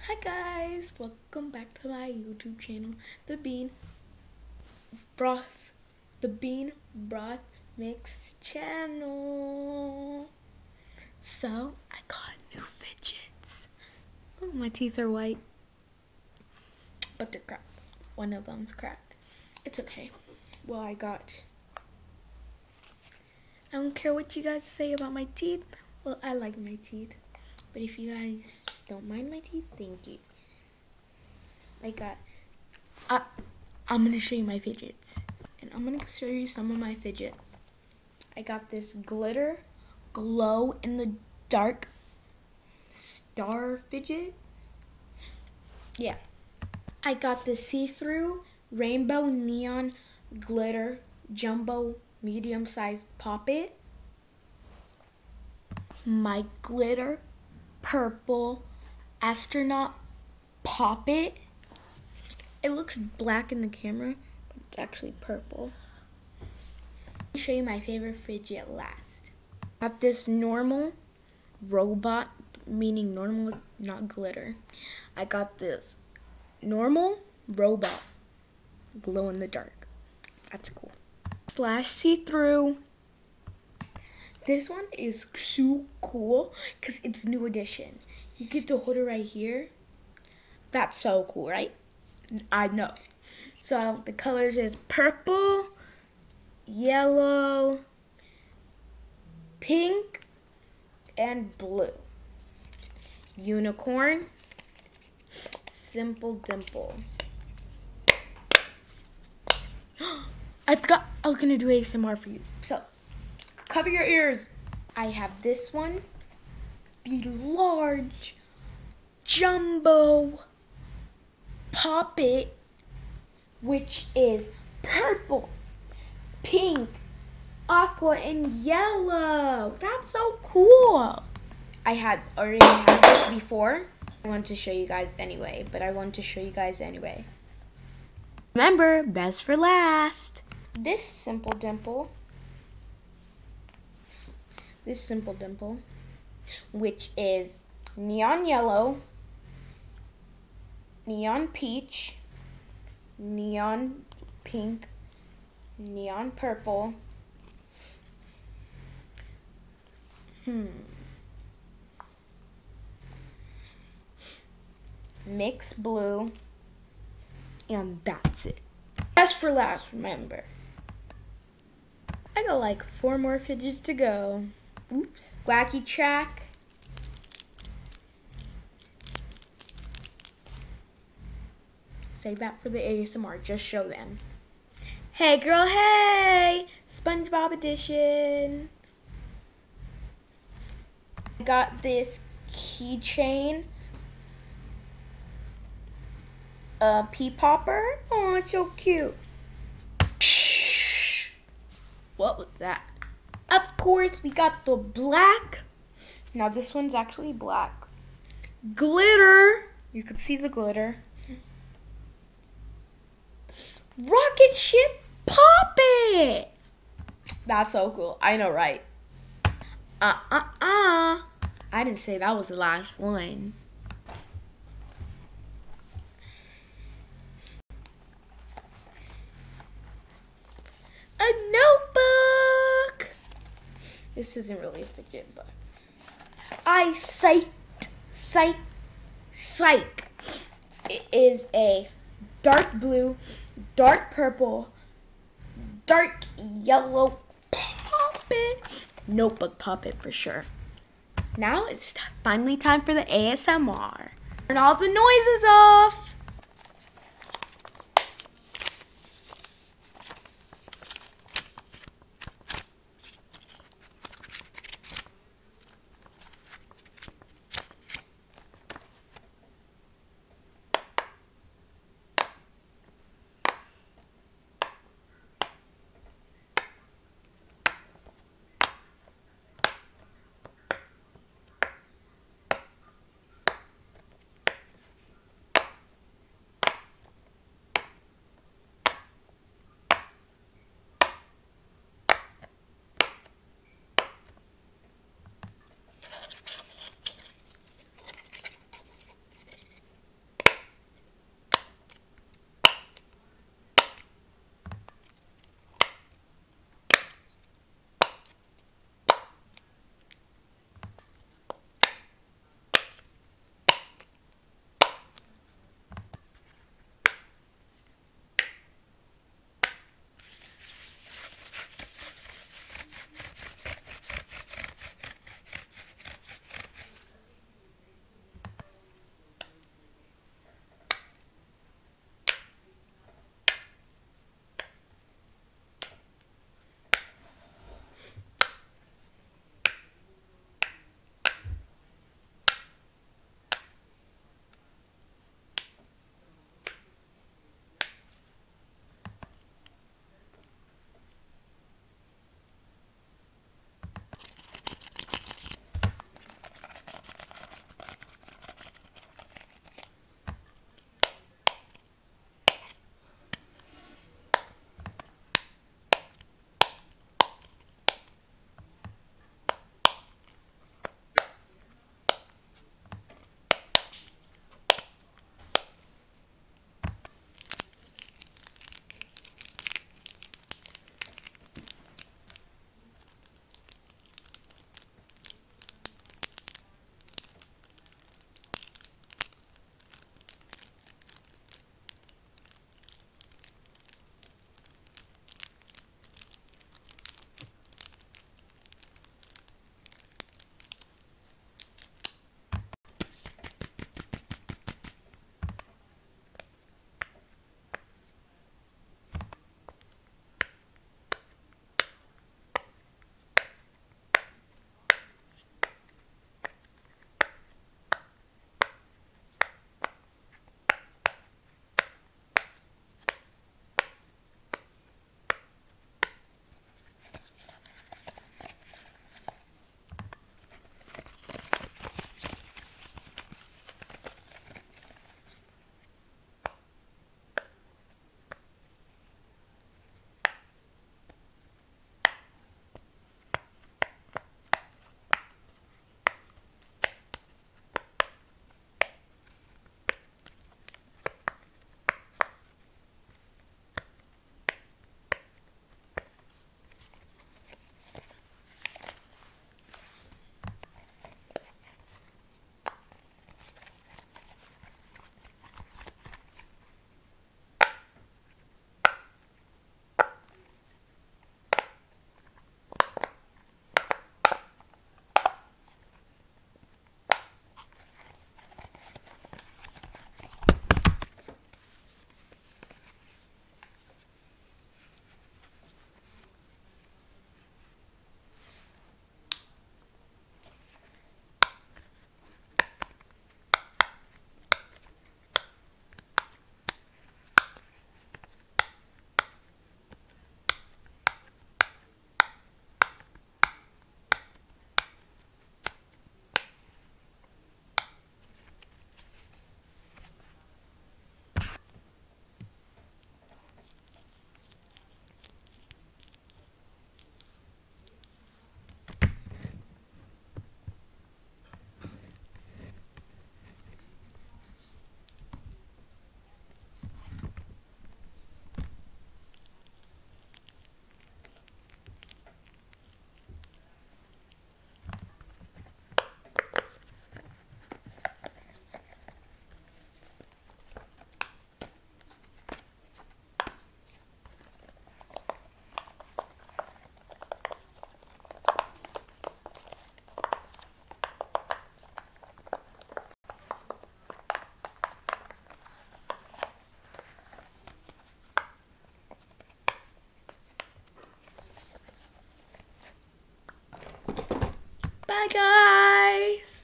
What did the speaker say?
Hi guys, welcome back to my YouTube channel, the Bean Broth Mix channel. So I got new fidgets. Oh, my teeth are white, but they're cracked. One of them's cracked. It's okay. Well, I don't care what you guys say about my teeth. Well, I like my teeth. But if you guys don't mind my teeth, thank you. I'm going to show you my fidgets. And I'm going to show you some of my fidgets. I got this glitter glow in the dark star fidget. Yeah. I got the see-through rainbow neon glitter jumbo medium-sized poppet. My glitter purple astronaut poppet. It looks black in the camera, but it's actually purple. Let me show you my favorite fidget last. I got this normal robot, meaning normal, not glitter. I got this normal robot glow in the dark. That's cool. Slash see-through. This one is so cool because it's new edition. You get to hold it right here. That's so cool, right? I know. So the colors is purple, yellow, pink, and blue. Unicorn, simple dimple. I forgot I was gonna do ASMR for you. So cover your ears. I have this one, the large jumbo poppet, which is purple, pink, aqua, and yellow. That's so cool. I already had this before. I wanted to show you guys anyway, Remember, best for last. This simple dimple, which is neon yellow, neon peach, neon pink, neon purple, mix blue, and that's it. Best for last, remember. I got like 4 more fidgets to go. Oops. Wacky track. Save that for the ASMR. Just show them. Hey girl, hey! SpongeBob edition. I got this keychain. Pea popper. Oh, it's so cute. What was that? Of course, we got the black. Now this one's actually black. Glitter. You can see the glitter. Rocket ship poppet. That's so cool. I know, right? I didn't say that was the last one. A notebook. This isn't really a fidget, but I psych. It is a dark blue, dark purple, dark yellow poppet. Notebook poppet for sure. Now it's finally time for the ASMR. Turn all the noises off. Bye, guys.